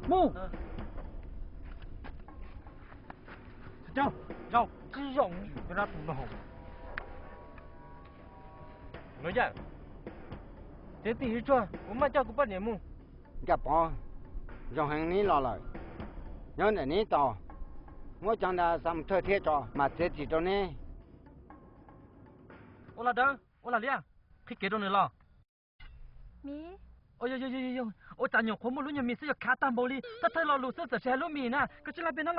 木叫只要你给他弄好老爷这第一转我们叫个半年木กะปอยองหังนี้รอเลยย้อนนี้ต่อ我讲的什么特铁着嘛这几种呢我老张我老李可以给到你了มี哦哟我咱用红木路面是要卡单玻璃他太老路是这些路面呢可是那边呢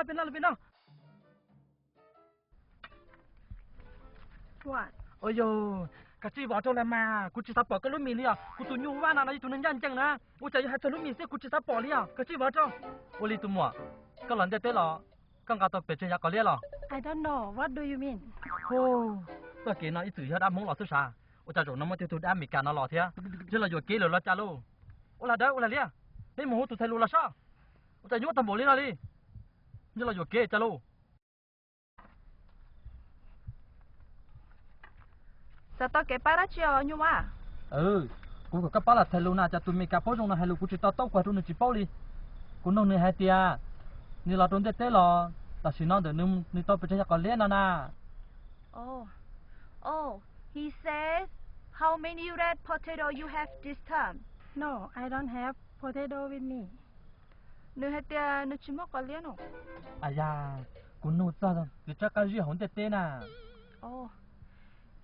What 哎呦กะจิว่าจังได๋มากูสิซับปอกับลุมีเลยอ่ะกูตุอยู่ว่าน่ะอยู่ตุนยันจังนะกูจะให้ลุมีสิกูสิซับปอเลยอ่ะกะจิว่าจังโอลิตุมัวก็หลันเตะล่ะกังกะตอเปเชยากะเลยล่ะ I don't know what do you mean โอ้ตัวเกน่ะอีตื่ยดามงหลอซุชาโอจะจงนำมาตุดามีกันน่ะหลอเทียจะละอยู่เกเลยละจ้าโลโอละดาโอละเลียเฮ้ยหมูตุไทลูละซะโอจะอยู่ตำบ่เลยล่ะลิจะละอยู่เกจ้าโลจะต้องเก็บปาราเชียวอยู่ว่ากูก็กะปะละไทลูน่าจะตุมีกะป้อจงนะให้ลูกกูสิตอตอกว่าตุนจิเป้าลิกูน้องนี่ให้เตียนี่เราโดนเตะๆหรอแต่สิน้องเดี๋ยวนี่ต้องไปเทยากะเล่นน่ะ Oh he says how many red potato you have this time No I don't have potato with me นึกให้เตียนึกชิมอกะเลียน哎呀กูนูซะสิจักกะยี่หอนเตะๆน่ะ Oh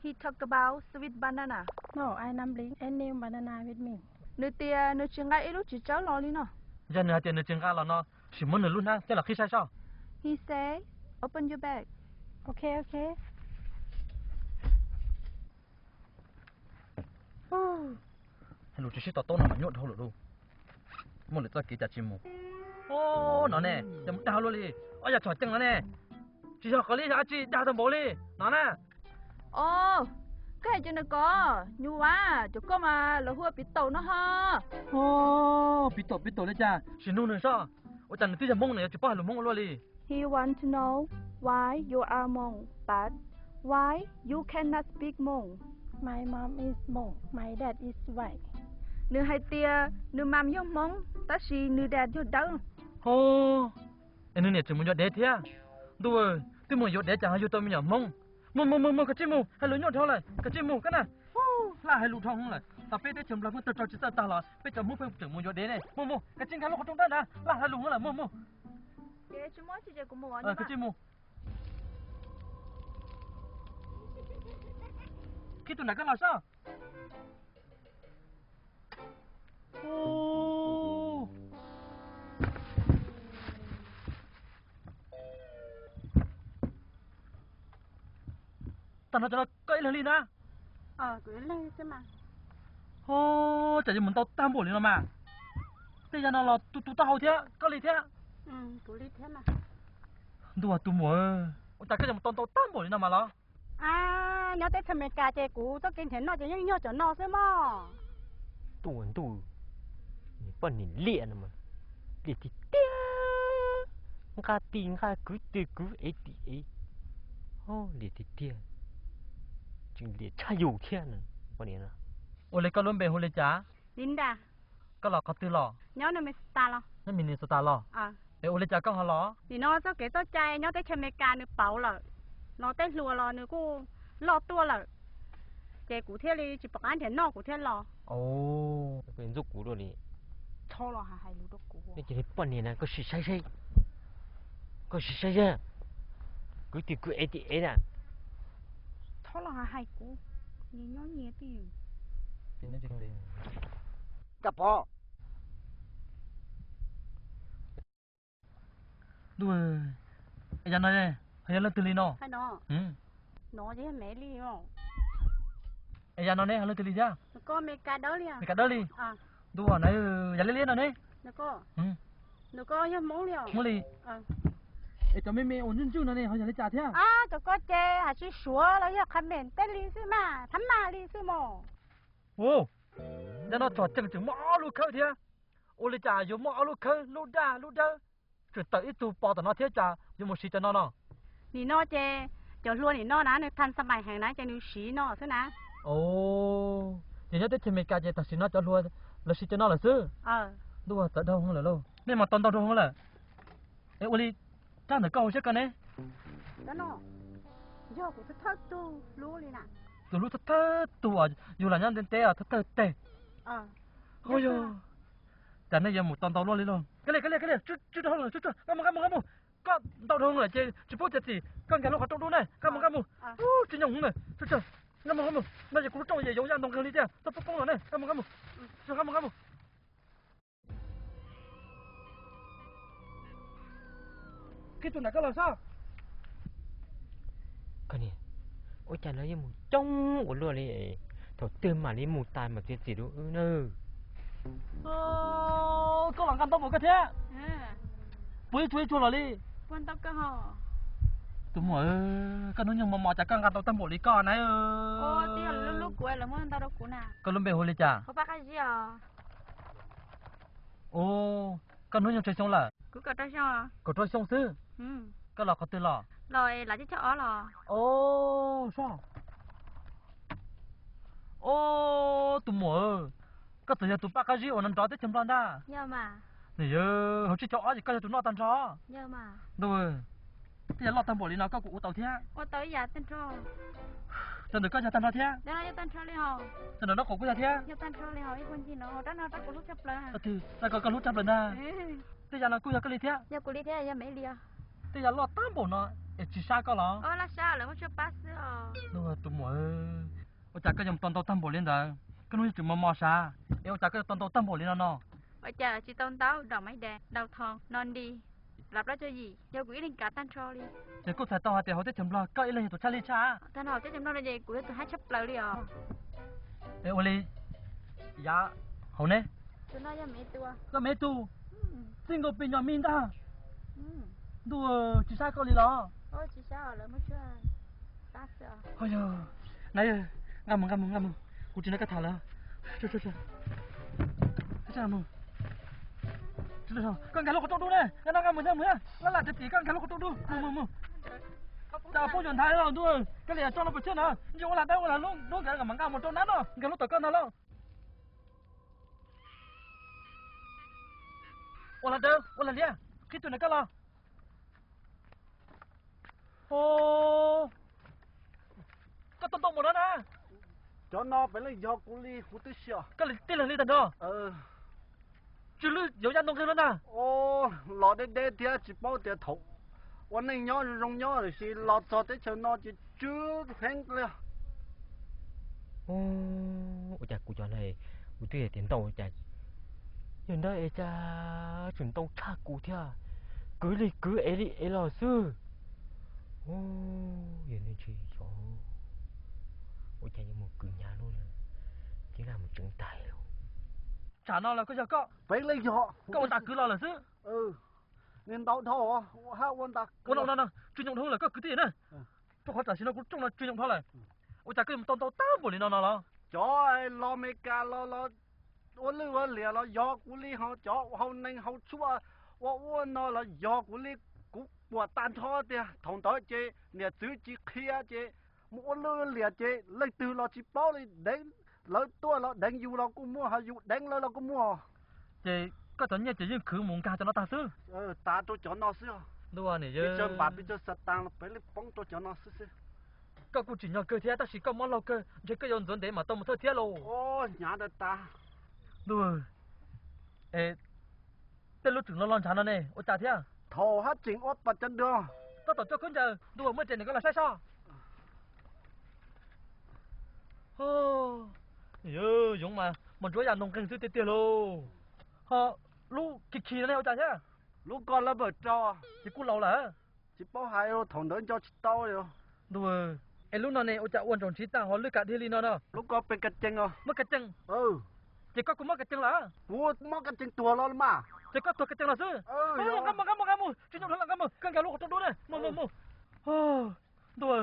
He talk about sweet banana No I not bring any banana with me นึกเตียนึกชิงกะอีลูกจิเจ้าลอลิเนาะยันเนื้อเตียนึกจิงกะแล้วเนาะสิมันนึกลุ้นนะจะละคิดใช่ๆ He says open your bag Okay ให้ลูกจิตอโตน่ะมันยอดเท่าลูกมันเลยจะกินจะจิมูโอ้นั่นแน่จะมึงดาวเลยอ้อยาถอดจังแล้วแน่จิชอกะลิอาจิดาวตะบ่เลยนั่นน่ะOh cái chân có nhu quá cho có mà là hua bị tàu nó ha bị tàu đấy cha xin nu nữa sao ôi chẳng tí giờ mông này chỉ bao mông luôn đi He want to know why you are Hmong but why you cannot speak Hmong My mom is Hmong my dad is white นึhai tiaนึmam yo Hmong ta siนึdad yo dau anhนึเนี่ยจะมึงยอดเด็ดเถียดูที่มึงยอดเด็ดจะให้อยู่ตัวมึงอย่ามงมกะจิมูให้ลูกยอดเท่าไหร่กะจิมูกันน่ะล่าให้ลูกท้องเลยตาเป้ได้ชมแล้วมึงตะจอจิตตาละไปจมูกเพิ่มถึงมึงยอดเด็ดเนี่ยมกะจิงกันลูกตรงนั้นนะล่าให้ลูกนั่นแหละเจ๊จุมอจิเจกุมวะกะจิมูคิดตัวไหนกันล่ะซ่าตอนนั้นจะก็อีหลีนะก็อีหลีใช่มั้ยจะจะเหมือนตอตามบ่เลยนะมาแต่ยันเราตุตาเฮาเถียก็ลีเถียตุลีเถียมาดูว่าตุหมอแต่ก็จะเหมือนตอตามบ่เลยนะมาล่ะnhớ tới thằng mẹ cà chè cũ tôi kinh thấy nó chỉ nhớ cho nó xem mà tu你把你练了嘛练的嗲嘎丁嘎咕的咕哎的哎练的嗲จึง练差有天呢把你呢我เลยก็ล้มเบหูเลยจ้า Linda ก็หลอกเขาตื้อหลอ nhớ nó mới star lo นั่นมีนี่สตาร์หลอโอเลยจ้าก็หลอ thì nó sao kể tôi trai nhớ tới thằng mẹ cà nó bảo là nó tới lùa lo nữa cô lo tua là chè củ thế đi chỉ bọc ăn thì nó củ thế loเป็นลูกกูด้วยนี่ thôi lo hayลูกกู นี่จะได้ปั้นนี่นะก็สิใช่กูติกูเอติเอน่ะ thôi lo hayกูนี่nhớ nhẹ tí เป็นจังได๋กะปอดูยันน่ะเนี่ยให้ยันละตื่นลีเนาะ hay nó chứ mẹ li khôngยันน่ะเนี่ยให้ละตื่นลีจ้า nó có mẹ cà đó li มีกะดอลีดูว่าไหนยันเล่นๆน่ะเนี่ย nó có nhớ món li มอลีจะไม่มีโอนจุ่ๆน่ะเนี่ยเฮาอยากได้จ่าเถียจะก็เจหาสิชัวแล้วอยากคอมเมนต์เต้นลีซิมาทำมาลีซิหมอโอ้ยันน่ะจอดจังๆมอลูกเขาเถียโอเลยจ่าอยู่มอลูกเขาลูกดาจุดต่ออีตูปอตะเนาะเถียจ่าอยู่หมู่สิจะเนาะนี่เนาะเจจะล้วนนี่เนาะนะในทันสมัยแห่งนั้นจะนิวสีเนาะซินะอย่างนี้ได้เทเมกาเจตัดสินเนาะจะล้วนแล้วสิจะเนาะล่ะซื่อดูว่าตะดองเหรอโล แม่มาตอนทงล่ะเอ้โอลีจ้าน่ะก็เอาซะกันแน่ đó nó giờ của thất tu lú đi nè ตัวรู้ทะตัวอยู่หลังนั้นเต้ทะเต้ โอ้ยแต่เนี่ยยังหมดตอนรอเลยลงก็เลยจุดห้องเลยจุดกำมือก็ตอนทงเลยจะพูดจะสิกันกันเราขอต้องดูหน่อยกำมือจริงๆเลยจุดกำมือน่าจะกูต้องอย่ายงยันตรงกันเลยจ้ะต้องป้องๆหน่อยกำมือคิดตัวไหนก็เราทราบ cái này ôi chà nó như một trong của luôn đi thầu tươm mà đi một tài mà tiệt gì đâu nơ có làmกันต้องหมดก็แท้ปุ้ยช่วยชัวร์เลย quan tâm cơ hò ตัวหมอก็นู้นยังมอจากกันต้องหมดเลยก่อนนะô tiền lúc của em là muốn tao đâu của nè ก็ลุ้มเบลเลยจ้ะ có bác cái gì à โอ้ก็นู้นยังช่วยชงล่ะ cứ cờ tao sao ก็ช่วยชงซื้อก็หลอกเขาตื่นหรอ rồi là chứ cho ó lò โอ้ชอบโอ้ตัวหมอก็ตัวยังตัวป้าก็จีวันนั้นจอดได้ชมร้านได้ nhờ mà นี่เยอะเขาจีจอดก็จะตัวนอตันจอ nhờ mà ดูที่จะรอตันบ่อลีนะก็กูเต่าเที่ย ô tới giờ tên trò จะเด็กก็จะตันจอเที่ย đó là tên trò đi hò จะเด็กนกกูจะเที่ย giờ tên trò đi hò cái con gì nó đó nó tao cũng lúc chấp lời ก็ทีแต่ก็รู้จักเลยนะที่จะเรากูจะก็เลยเที่ย giờ của đi thế giờ mấy lia ที่จะรอตันบ่อเนาะจีซ่าก็หรอ ô là sao là muốn cho bác sữa ดูตัวหมอ我จากก็ยังตันตันบ่อลีนะก็นู้นจุดมอซาจากก็ตันบ่อลีนะเนาะ ở chờ chị tôn táo đầu máy đèn đầu thòn non đi lặp đó cho gì giờ quỷ lên cả tan trò đi เดี๋ยวกูใส่ต่อแต่เขาจะจำรอก็อีเลยตัวชาลีชา tan học chắc chắn nó là gì của tôi hát chấp lời đi à โอลียาเขาเนี่ย tôi nói cho mẹ tôi ก็ไม่ตูซิงก็เป็นยอมินตาดูจีซ่าก็เลยหรอ ôi chị sao ở lại mới chưa bác sữa เฮ้ยนายงามมึงกูจะนักกระถาแล้วช่วยช่างมึงช่วยกันกันลูกก็ต้องดูเนี่ยกันน้องกันเหมือนแล้วหลังจะตีกันลูกก็ต้องดูมึงจะพูดจนท้ายเราด้วยก็เลยจ้องเราไปเชื่อนะยังว่าได้ว่าลูกกันกับมันกันหมดตรงนั้นเนาะกันลูกต่อกันนะแล้ววันละเลี้ยคิดตัวไหนกันล่ะโอ้ก็ต้องหมดแล้วนะ cho nó phải là do cô ly của tôi xưa ก็เลยตีเลยแต่เนาะ จื้อ有人弄开了呢 ô lọ đê thì chỉ bao tiền thụcวันนี้nhỏ rong nhỏ rồi xí lọ cho tới chờ nó chỉ chưa hẹnเลย ô ôi chà cụ cho này cụ tuyệt tiền tàu chà hiện đây chà chuyển tàu cha cụ thia cứ ấy lò sư ô hiện nay chỉ cho ôi chà như một cửa nhà luôn chỉ là một trứng tài luôn trả nó là có giờ có phải lấy họ có ta cứ lo là chứ nên đau thọ ha quân ta quân đâu chuyên dụng thôi là có cứ tiền này tôi hỏi trả xin nó cũng trong là chuyên dụng thôi này ôi chả cái tao tám buổi nó chó lo mê ca lo quân lưu quân lìa lo gió của li họ chó họ nên họ chúa quân nó là gió của li cũng bùa tan thọ thì thằng đó chế nè chữ chỉ kia chế quân lưu lìa chế lấy từ lo chỉ bao đi đến lỡ tua lo đánh dù lo cũng mua hay dù đánh lo cũng mua chế có tận nhà chế nhưng khử mùng ca cho nó ta sư ta tôi cho nó sư đùa này chứ cho bà bây giờ sát tăng phải lấy bóng tôi cho nó sư có cụ chỉ nhau cơ thế ta chỉ có món lo cơ chứ cái yon dẫn để mà tao một thơ thế lo ô nhà đất ta đùa tên lúc chừng nó lon chán nó nè ôi chả thế à thầu hết chỉnh ốp bật chân đường tao tổ cho con giờ đùa mới tiền này có là sai sao ô giống mà một chỗ nhà nông kinh sư tiền luôn họ lúc kỳ nó này chả thế lúc con là vợ cho chỉ cú lâu là chỉ bao hai thằng đến cho tao rồi đùa em lúc nào này ôi chả uốn tròn chỉ ta họ lưỡi cả thiên li nó lúc con bên cạnh chân rồi mất cái chân chỉ có cũng mất cái chân là mất cái chân tua lo mà chỉ có tua cái chân là sư cam một chỉ nhung là cam một căng cả lúc trong đó này mù đùa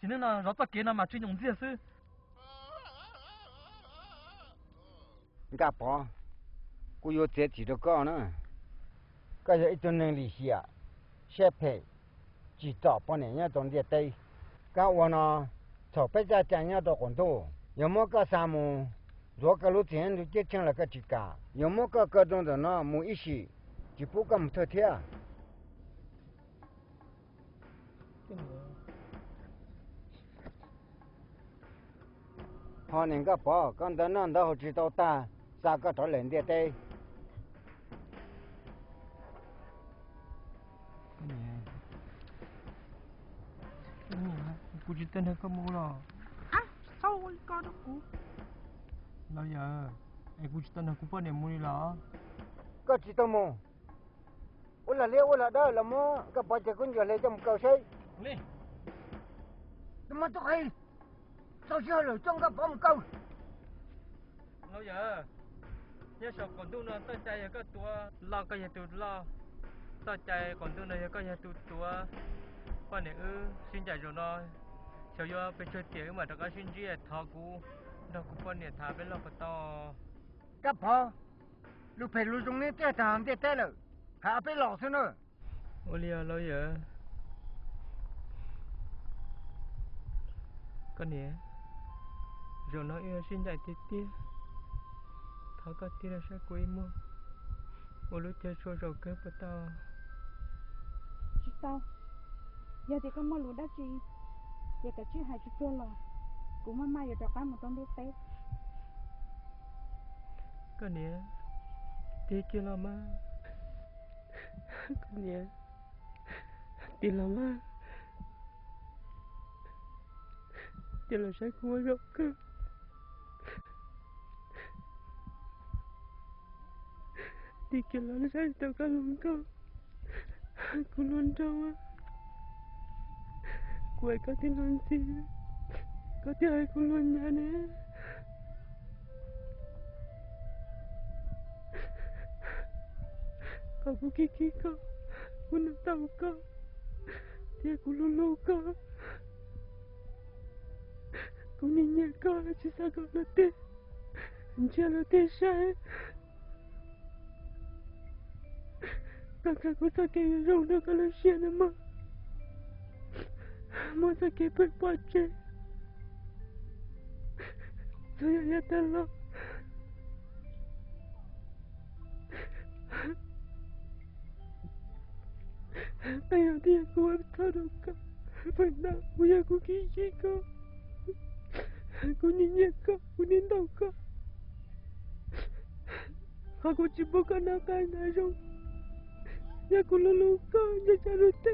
chỉ nên là rót vào kia mà chỉ nhung gì sư cả bỏ cô yêu chết chỉ được con nữa cái gì cho nên lý xia xếp hệ chỉ tỏ bọn này nhá trong địa tây các ông nó cho bây giờ chẳng nhá đâu còn đâu有么个啥么如果路线就结成了个几个有么个各种的呢没一些จิปุกําเธอเทียฮอนึงก็พอกันตะนั้นดาจิตอตาซาก็ทอเล่นเดเตกูจิตนะก็มูล่ะอ่ะโซ่ก็ดกูแล้วอย่าไอ้กูจิตนะกูปะเนี่ยมูนี่ล่ะก็จิตโมโอละเลโอละดาละมอก็ปะจะคุณจะเลยจำเก่าใช่นี่มันต้องให้เจ้าเชื่อเลยจงกับผมเก่าแล้วอย่าเนี่ยชอบคนดูนอนตั้งใจก็ตัวเราก็อย่าตุดเราตั้งใจคนดูนอนก็อย่าตุดตัวปะเนี่ยxin chạy rồi nói chờ yoไปช่วยเตี๋ยมาตะกะชินจีทอกูดอกกูปะเนี่ยถาเป็นเราก็ต่อก็พอลูกเพลูตรงนี้เตี้ยถามเตี้ยแต่เลยหาไปหลอกซะเนอะโอเลียแล้วอย่าก็เนี่ยrồi nói yêu xin chạy tiết tiết tháo có tiết là sẽ quý mua một lúc chơi xô rồi kết với tao chứ sao giờ thì con mơ lũ đã gì giờ cả chứ hai chú trôn rồi cũng mà mai giờ trọ cá một tông biết tết cái này tiết kia là mà cái này tiết là mà tiết là sẽ không có gặp cơ tiết kia là sẽ tao cá lông cơ aku luôn tahu kue kau tinon si kau tiada aku luôn nyane kau kiki kau aku nak tahu kau dia aku lulu kau aku ninya kau cisa kau letih dia letih saya kakakku sakit rong dah kalau siapa nama mau sakit berpace saya ya tolong ayo dia kuat taruka pernah punya aku kiki kau aku ninya kau aku nindau kau aku cipukan akan rong ya aku lulu kau jaga rute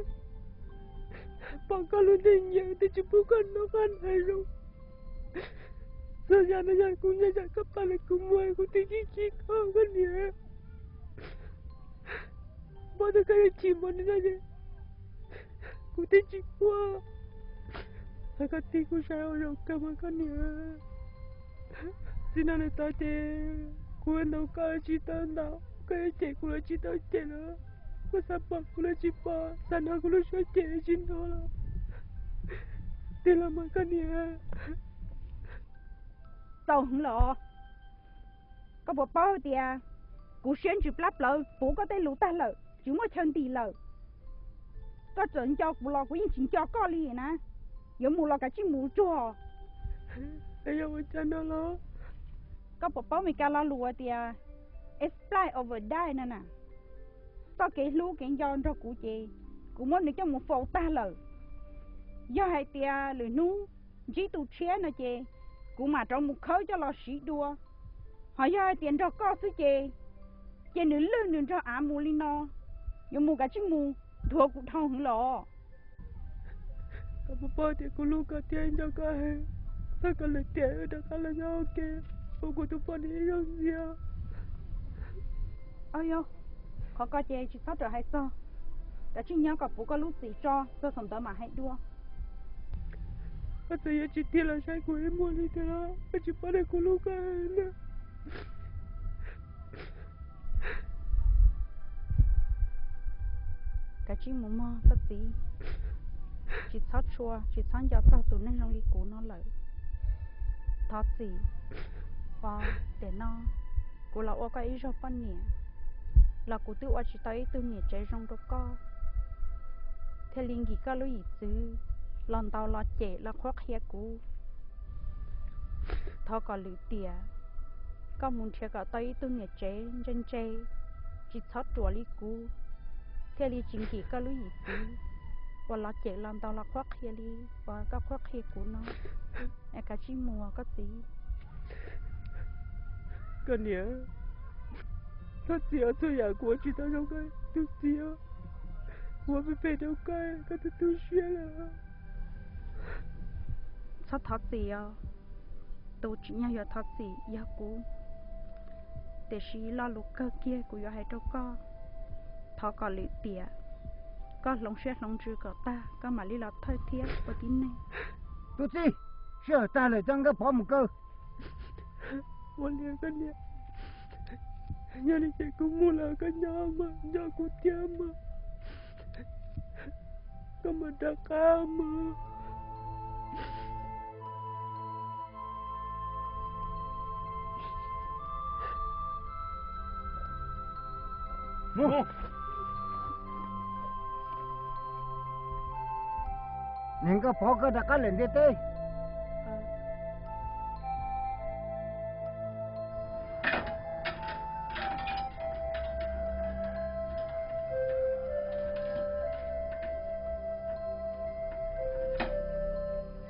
Pangkalu ninya dicepukan akan harum. Sejana aku nyajak kepala kumua aku tinggi kau kan ya. Pada kaya ciman saja. Ku tinggi kuah. Sakatiku saya orang makan ya. Sinan tadi ku nak kau cita nak kaya cek ku cita cela. Siapa kula cipa sana kula syake cinta lah dia makan ya tao không lo có bộ bao thì cú xuyên chụp lắp lợ bố có tay lũ ta lợ chúng mà chân tì lợ có trận cho cú lo của những chuyện cho có liền nè giờ mù lo cả chiếc mù chua bây giờ mình chân đó lo có bộ bao mình cả lo lùa thì it's fly over die nè nè tao kể lú kể giòn cho cụ chị cụ muốn được cho một phô ta lờ do hai tia lười nú chỉ tụ chia nó chị cụ mà trong một khối cho lo sĩ đua họ do hai tiền cho co thứ chị nữ lương đừng cho ả mù linh no nhưng mù cả chiếc mù thua cụ thong hứng lọ các bố thì cụ lú cả tiền cho cả hè sao cả lời tiền ở đó cả là nhau kì bố cụ tụi bọn đi đâu gì ôi yo khó có chị chỉ sót rồi hay sao đã chỉ nhớ cả bố có lúc gì cho xong tới mà hãy đua saya chỉ tiền là sai của em mua đi thế đó chỉ phải để cô lúc nè cả chỉ muốn mò tất gì chỉ sót chua chỉ sáng giờ sao tụi nên trong đi cố nó lợi thoát gì và để nó cô là ô cái ý cho phân nhỉ là cô tự chỉ tới từ nhẹ trái trong đó co thế liên gì có lối gì lon tàu lọt trẻ là khoác hé cũ thọ có lưỡi tỉa có muốn chơi cả tới từ nhẹ trái trên trái จิตชดตัวลิกูเทลีจิงกีก็ลุยกูว่าเราเจลำตอนเราควักเฮียลีว่าก็ควักเฮียกูเนาะไอ้กะชิมัวก็ตี个年，他只要这样过去，他就该都只要我们陪都该，他都学了。ชดทัดสีอ่ะตัวจีน่าอย่าทัดสีอย่ากูแต่ชีลาลูกเกี้ยกูอย่าให้ตัวก็ทอก่อนหรือเตี่ยก็ลงเชือกลงจือกับตาก็มาลีเราเท่าเทียบปฏิเน่ตัวสิเชื่อตาเลยจังก็พร้อมก็我连个年，伢哩这个木了个伢嘛，伢个爹嘛，干嘛打干嘛？木，你个跑个打干人的对。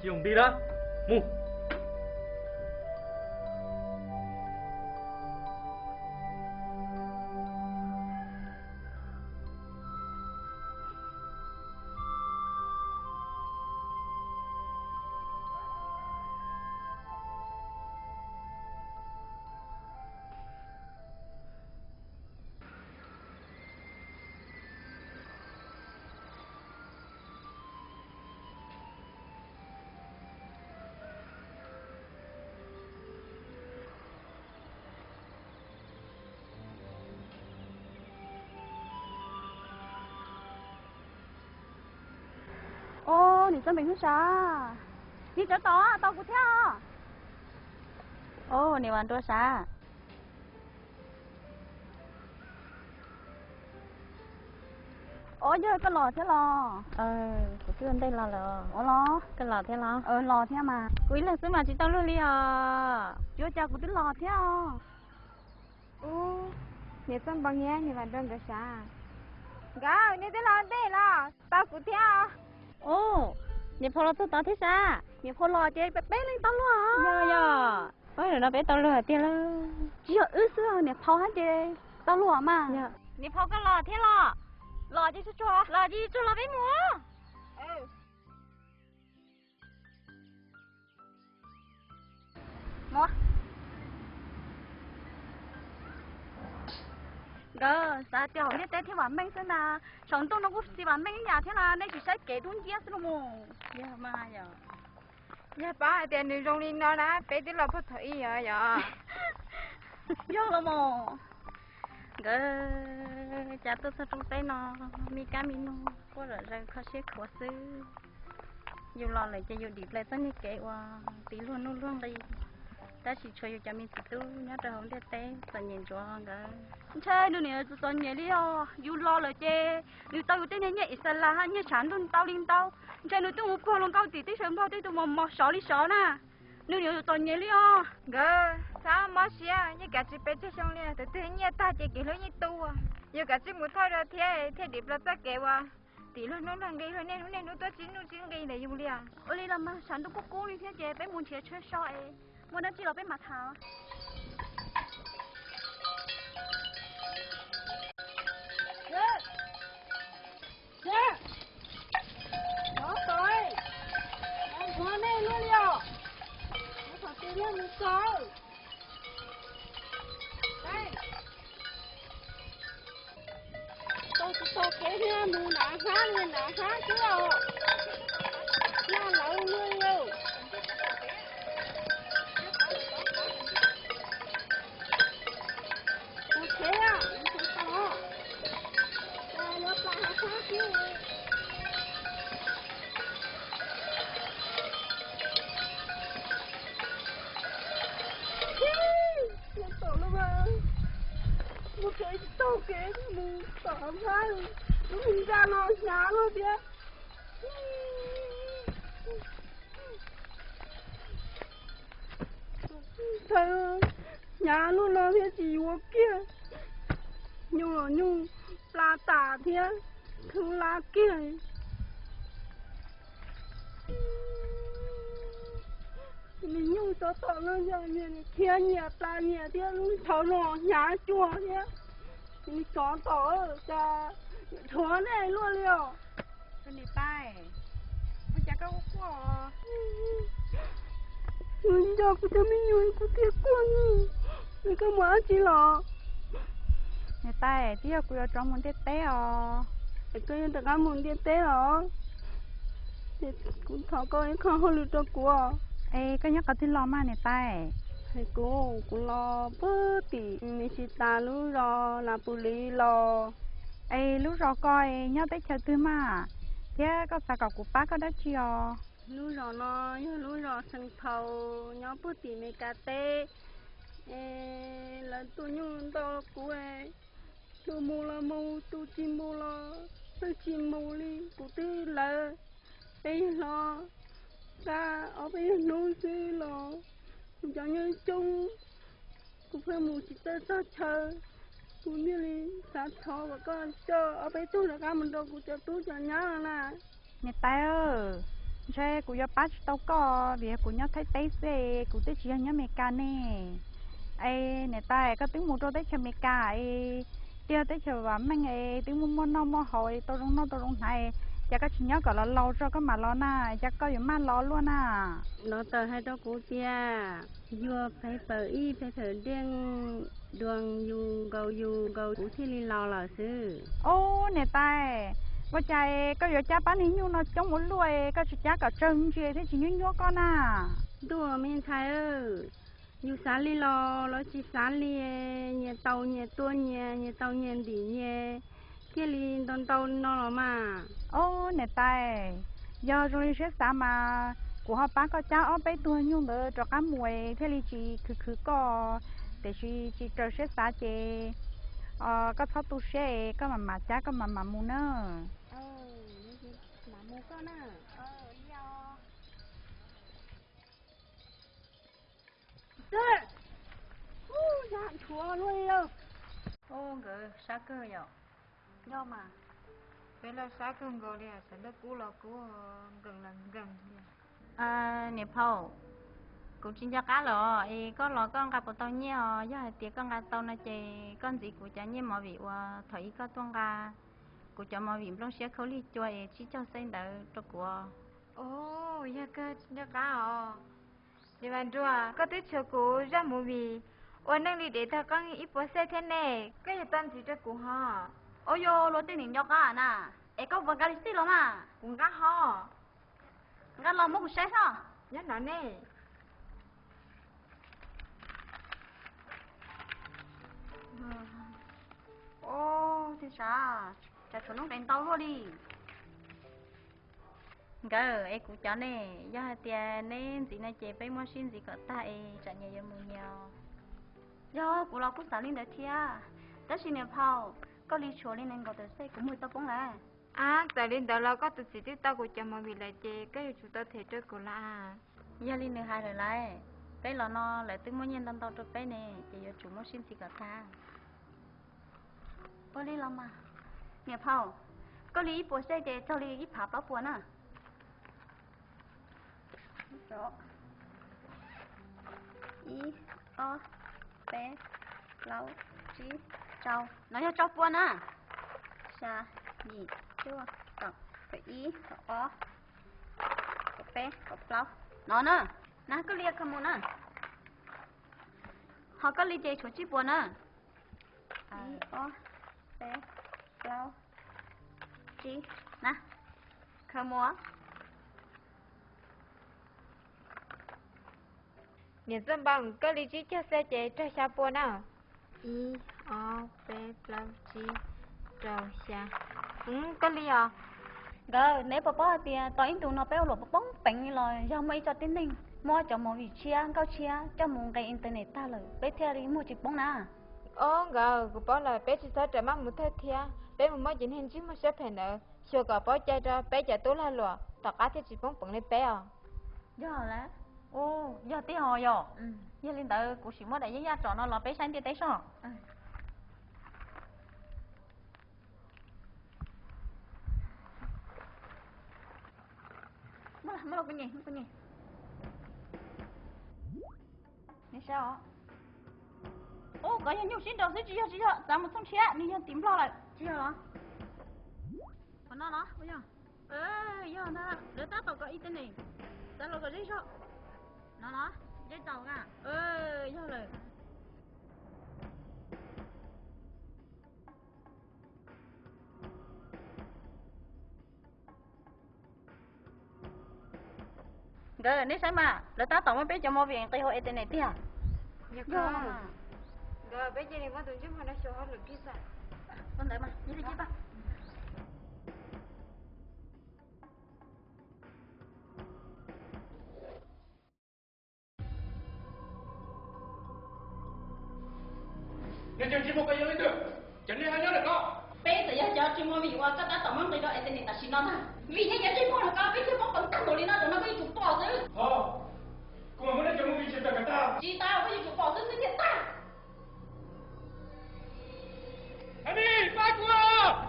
用力啦，木。ô你真没啥你这到啊到不跳ô你玩多啥ô giờ cái lò thế lò của cứ đây lò lò cái lò thế lò lò thế mà quý là xứ mà chị tao luôn đi à chưa chào của cái lò thế你真棒耶你玩这个啥gà你这lò đây là tao của theo ô你跑了做thế sao你跑lò chơi bé bé lên tao luôn dạ ôi rồi nó bé tao luôn tiền luôn chỉ ở xưa nè跑hết chơi tao luôn mà你跑个lò thế lò lò gì cho lò gì cho lò bé mua mua gờ sao tiểu biết té thì bạn mình xem là chọn tôi nó cũng chỉ bạn mình nhà thế là nên chỉ sẽ kể đúng chia xong rồi dạ mà giờ dạ ba tiền đi trong đi nó đã bé tí là phát thấy rồi giờ vô là mồ gờ cha tôi sao trong tay nó mi cá mi nó có rồi ra khó xếp khó xứ dù lo lại cho dù điệp lại sao như kể qua tí luôn luôn đi ta chỉ chơi cho mình tự nhớ trời hôm tết tận nhìn cho gờ chơi nữa nè tụi tao nhảy đi dù lo là chơi nếu tao tết nhảy nhảy sẽ là nhảy chán luôn tao lên tao chơi nữa tụi một con luôn cao tí sớm bao tụi mà sợ đi sợ nè nếu tụi tao nhảy đi gờ sao mà xia như cả chị bé chơi xong liền tụi nhảy ta chơi kiểu như tu giờ cả chị một thôi rồi thế điệp là ta kêu tí luôn nó đang đi rồi nên nó tôi chín cái này dùng liền ôi đi làm mà chán tụi cô đi thế chơi bé muốn chơi soi muốn nó chỉ là bé mặt thảo đó rồi em qua đây luôn liều nó phải tìm ra một rồi đây tôi kể ra mù nã phá chứ đâu ra lậu luôn yêu thế à nó sẽ to đây nó phá chứ một cái tàu kế mù tỏ ra nó hình ra nó nhá luôn kìa trời ơi nhá luôn nó thế gì quá kia nhung la tả thế cứ la kia mình nhung cho tỏ nó ra nhìn kia nhẹ ta nhẹ thế thảo nó nhá chua thế mình cho tỏ ra thua này luôn liều cái này tay nó chả có quá mình cho cô cho mình nhung cô tiếc quá mình có mở chỉ lọ này tay tiếc cô cho trong món tết té cái như tất cả món tết té rồi thì cũng thọ coi không hơi lụt cho cô ê cái nhóc có tin lo mà này tay hay cô lo bớt thì mình chỉ ta lú lo là bù lý lo ê lúc rồi coi nhóc tới chơi tư mà thế có sao của bác có đã chiều lú lo lú lo sân thầu nhóc bớt thì mình cà tê là tôi nhung to của em tôi mua là mua tôi chỉ mua là tôi chỉ mua đi của tôi là đây lo ra ở bên núi dưới lo cho như chung cũng phải mua chỉ tới sát chờ cũng như là sát thọ và con chờ ở bên tôi là cả mình đâu cũng cho tôi cho nhá là này tay ơi chơi của yo bắt tao có vì của nhóc thấy tay xe của tôi chỉ nhóc mẹ ca nè ai này tay có tiếng mua cho tới cho mẹ ca ai tia tới chờ và mấy ngày tiếng mua nó mua hồi tôi trong này chắc có chỉ nhớ gọi là lâu cho có mà lo na chắc có những mà lo luôn à nó tờ hai đó của kia vừa phải phở y phải phở đen đường dù của thì lo là sư ô này tay và chạy có giờ cha bán hình như nó trong một lùi có chỉ cha cả trơn chưa thế chỉ nhú con à đùa mình thay ơi dù sáng li lo chỉ sáng li nhà tàu nhà tua nhà tàu nhà đi nhà kia li đón tàu nó mà ô này tay giờ rồi sẽ sao mà của họ bán có cháu ở bên tua nhung nữa cho cá mùi thế li chỉ cứ có để chỉ chờ sẽ sao chị có tháo tu xe có mà cha có mà mua nữa mà mua con à Sir! Dạ, chúa luôn đâu. Ô, gỡ, xa cơ rồi. Đâu mà? Vậy là xa cơ ngồi đi, sẽ là cú gần. Nè Paul, cũng chính cho cá lọ, có lọ con gặp tao nhé, do tiệc con gặp tao nó chơi con gì của cha nhé mà vì thấy có tuông gà, của cha mà vì long xe khâu li chơi chỉ cho xây đỡ cho của. Ồ, ya cơ chính cho cá hả? Thì bạn đùa, có tới chờ cô ra mù vì ôn năng đi để thằng con ít bữa xe thế này, cái gì tên gì cho cô hả? Ôi yo, lo tên niệm cho cá nè, có vợ cái gì lo mà? Cũng cá hả? Cá lo mua xe sao? Nhớ nói nè. Ô, thì sao? Chả cho nó đánh tao luôn đi. Gỡ, cũng cho nè, do tiền nên gì này chế phải mua xin gì có tại trả nhà mua nhiều. Do của nó cũng xả lên được thia. Đó xin nè Paul, có lý chúa lên nên gọi tới xe cũng mùi tao bóng lại. Tại lên đó là có tự sĩ tiếp tao của chồng mà vì lại chế cái chủ tao thể trước của là. Giờ lên được hai rồi lại. Cái là nó lại tính mua nhân tao cho cái nè, chế giờ chủ mua xin gì có ta. Có lý lắm mà. Nè Paul, có lý bộ xe chế cho lý ít phá báo buồn à. Đó. I, O, P, Lâu, Chí, Trâu. Nói cho trâu buồn à. Xa, nhị, chua, trâu. Có I, có O, có P, có Lâu. Nó nè. Nó có lia không muốn à. Họ có lia chế chủ chí buồn à. I, O, P, Lâu, Chí. Nè. Không muốn. Nhìn dân bằng có lý trí cho xe chế cho xa buồn à? I, O, P, Lâu, Chí, Trâu, xa. Có lý à? Gỡ, nếu bà thì tao in tụ nó béo lộ bóng bánh rồi do mấy cho tin ninh. Mua cho một vị chia, cao chia, cho một cái internet ta lời. Bé theo đi mua chụp bóng nà. Ô, gỡ, của bó là bé chỉ sao trở mắc một thơ thia. Bé một mấy chính hình chứ mà xếp hẹn ở. Chưa có bó chạy ra, bé chạy tố la lùa. Tao cá thiết chỉ bóng bóng lên bé à? Do là ô, do tí hồi rồi. Do lên tới của chị mua đại giá trò nó là bé sáng tiêu tế sao? มาเป็นไงนี่sao ô có nhiều xin đầu sẽ chỉ cho咱们上车你要tìm lo lại chỉ hả còn nó bây giờ giờ nó để ta tàu có ít tên này ta lo có gì sao nó dây tàu à giờ rồi rồi ní xem mà để ta tàu mới biết cho mua viện tây hội tên này tia Rồi bây giờ mà tụi chúng nó cho hết được kia sao? Con đợi mà, đi đi ba. Nên chẳng chỉ một cái gì được, chẳng đi hai nhớ được không? Bây giờ cho chỉ mua vì qua các ta tàu mới đó tên này ta xin nó thôi. Vì thế giờ chỉ mua là cao, bây giờ có bằng tăng đồ đi nó nó cái chụp bỏ chứ. Cũng mà muốn để cho mua vì chuyện cả ta. Chỉ tao bây giờ chụp bỏ chứ cái thiệt ta. Annie, bắt qua!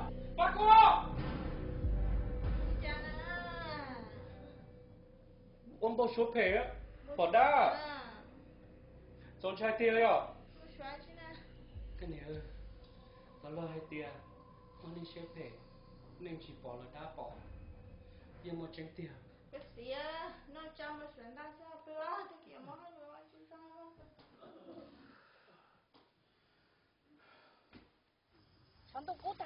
Ông tôi số phê á, bỏ đá. Trốn trai tia đấy à? Cái này ơi, có lo hay tia, ông đi số phê, nên chỉ bỏ là đá bỏ. Nhưng mà tránh tia. Cái gì á, nó trong nó chuyển đa sao cơ á, cái kiểu mà nó nói chứ sao. Con tôi cố tạm